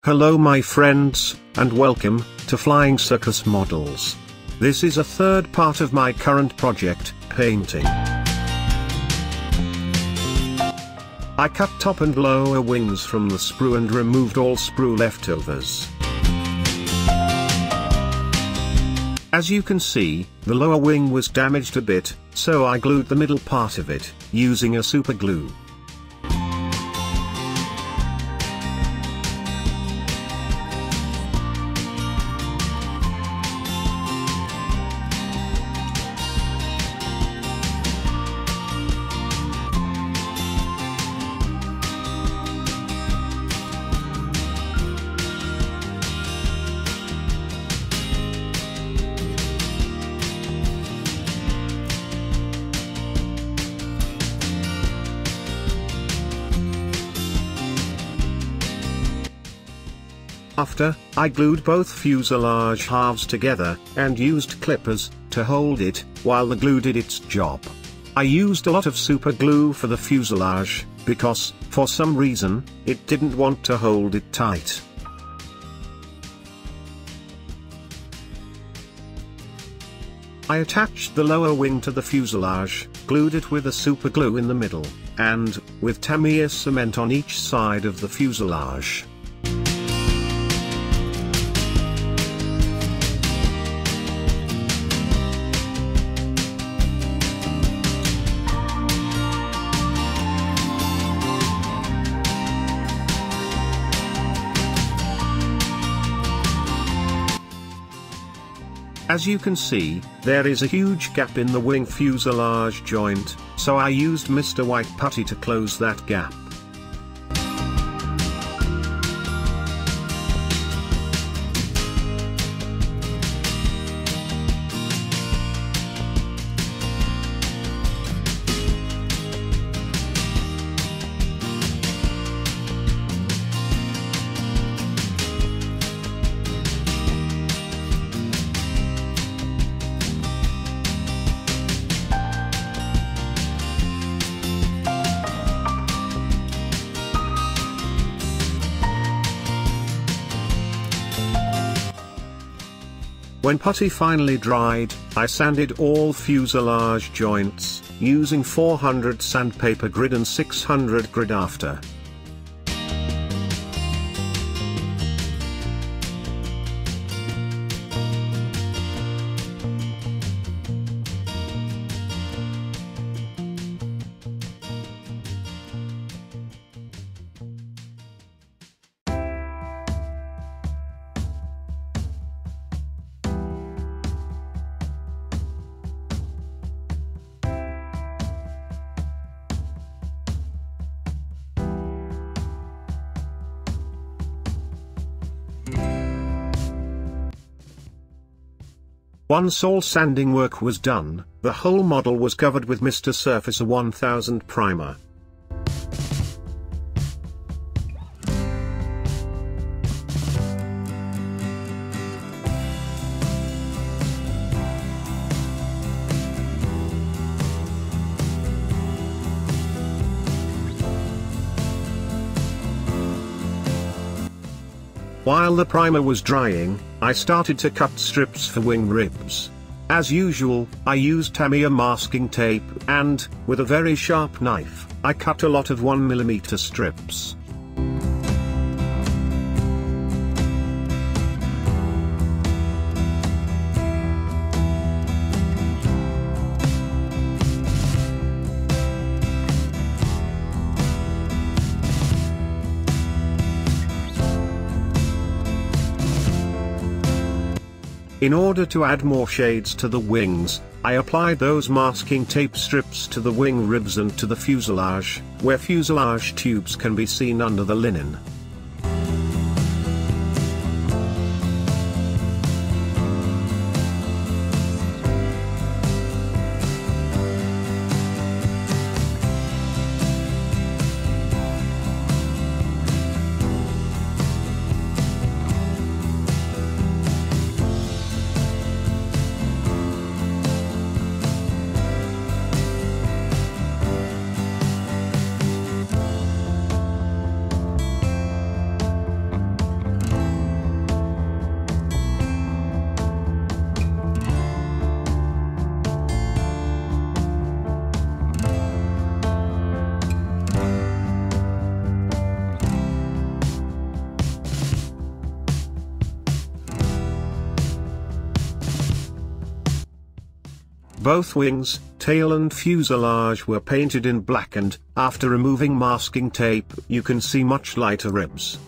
Hello my friends, and welcome to Flying Circus Models. This is a third part of my current project, painting. I cut top and lower wings from the sprue and removed all sprue leftovers. As you can see, the lower wing was damaged a bit, so I glued the middle part of it, using a super glue. After, I glued both fuselage halves together, and used clippers to hold it, while the glue did its job. I used a lot of super glue for the fuselage, because, for some reason, it didn't want to hold it tight. I attached the lower wing to the fuselage, glued it with a super glue in the middle, and, with Tamiya cement on each side of the fuselage. As you can see, there is a huge gap in the wing fuselage joint, so I used Mr. White putty to close that gap. When putty finally dried, I sanded all fuselage joints, using 400 sandpaper grit and 600 grit after. Once all sanding work was done, the whole model was covered with Mr. Surfacer 1000 primer. While the primer was drying, I started to cut strips for wing ribs. As usual, I used Tamiya masking tape and, with a very sharp knife, I cut a lot of 1mm strips. In order to add more shades to the wings, I applied those masking tape strips to the wing ribs and to the fuselage, where fuselage tubes can be seen under the linen. Both wings, tail and fuselage were painted in black, and after removing masking tape you can see much lighter ribs.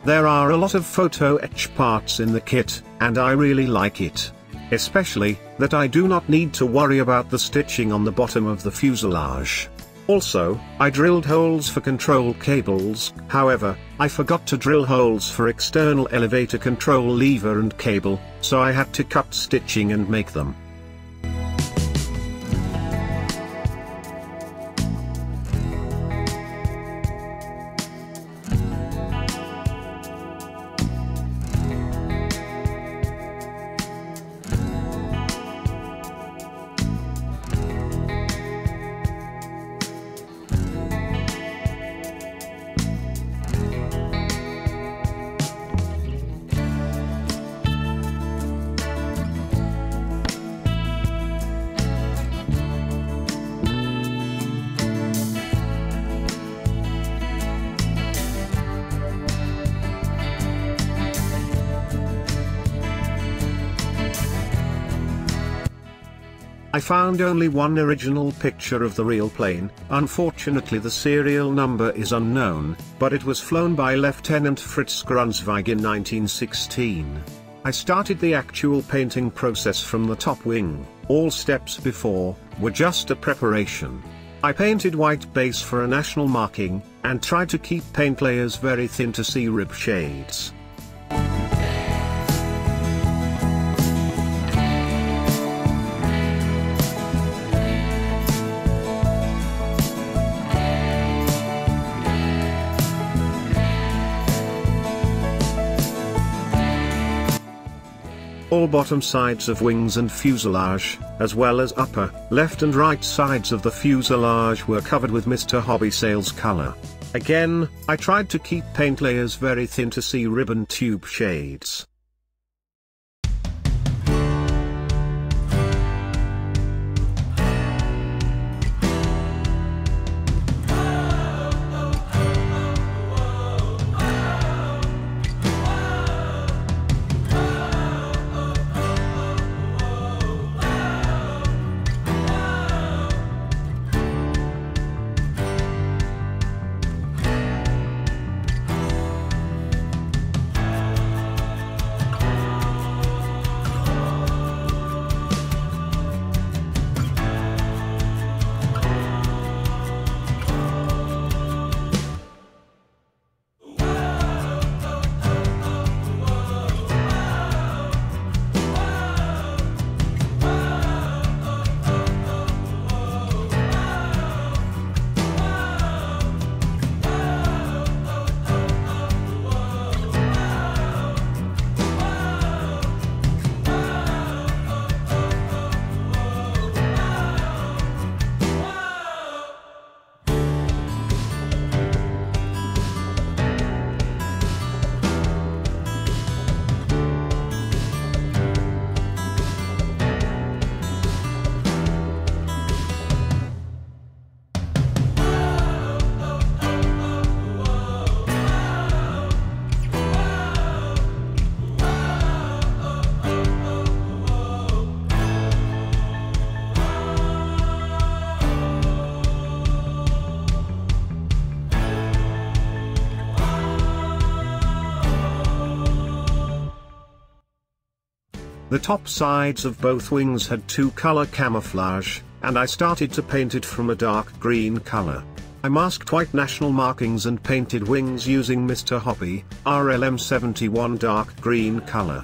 There are a lot of Photoetch parts in the kit, and I really like it. Especially, that I do not need to worry about the stitching on the bottom of the fuselage. Also, I drilled holes for control cables, however, I forgot to drill holes for external elevator control lever and cable, so I had to cut stitching and make them. I found only one original picture of the real plane. Unfortunately the serial number is unknown, but it was flown by Lieutenant Fritz Grunsweig in 1916. I started the actual painting process from the top wing. All steps before were just a preparation. I painted white base for a national marking, and tried to keep paint layers very thin to see rib shades. All bottom sides of wings and fuselage, as well as upper, left and right sides of the fuselage were covered with Mr. Hobby Sales color. Again, I tried to keep paint layers very thin to see rib and tube shades. The top sides of both wings had two-color camouflage, and I started to paint it from a dark green color. I masked white national markings and painted wings using Mr. Hobby, RLM71 dark green color.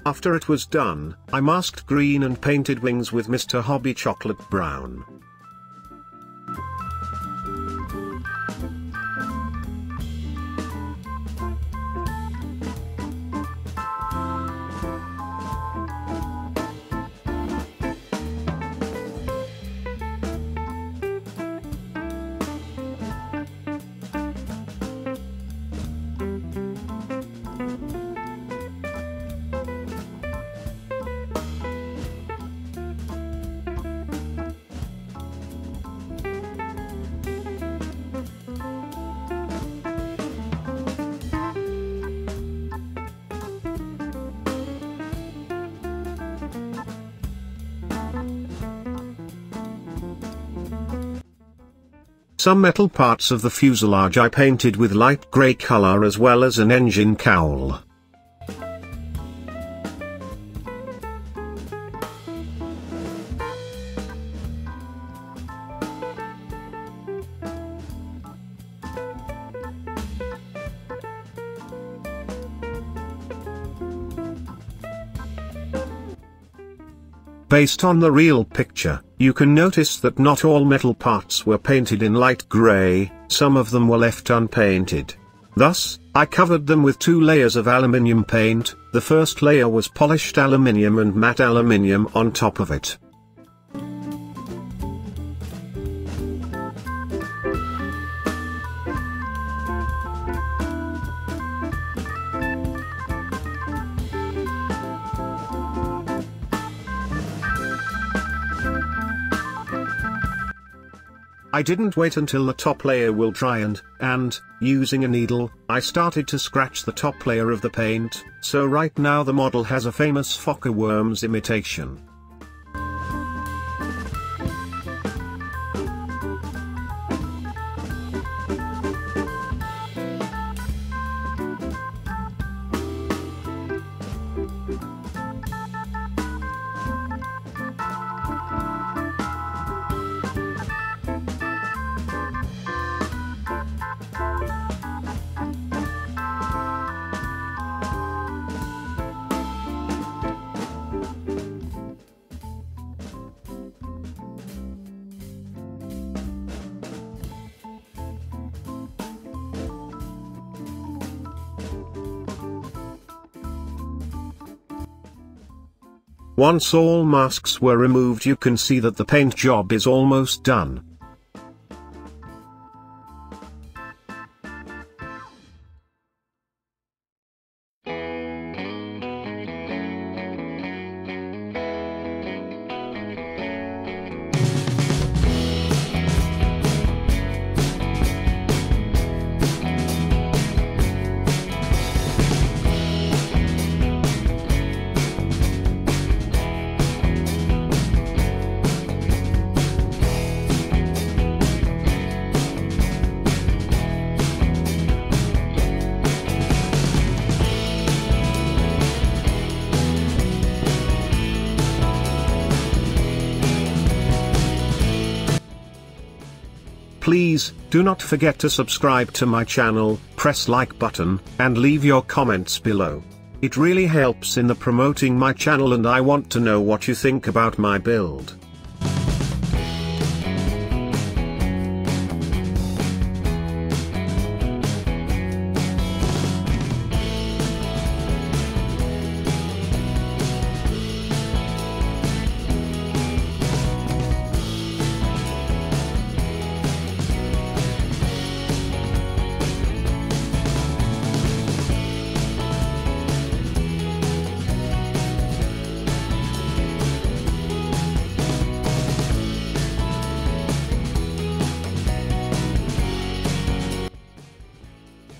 After it was done, I masked green and painted wings with Mr. Hobby chocolate brown. Some metal parts of the fuselage I painted with light grey color as well as an engine cowl. Based on the real picture, you can notice that not all metal parts were painted in light grey, some of them were left unpainted. Thus, I covered them with 2 layers of aluminium paint. The first layer was polished aluminium and matte aluminium on top of it. I didn't wait until the top layer will dry and, using a needle, I started to scratch the top layer of the paint, so right now the model has a famous Fokker worms imitation. Once all masks were removed, you can see that the paint job is almost done. Please, do not forget to subscribe to my channel, press like button, and leave your comments below. It really helps in the promoting my channel and I want to know what you think about my build.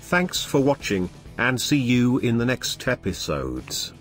Thanks for watching, and see you in the next episodes.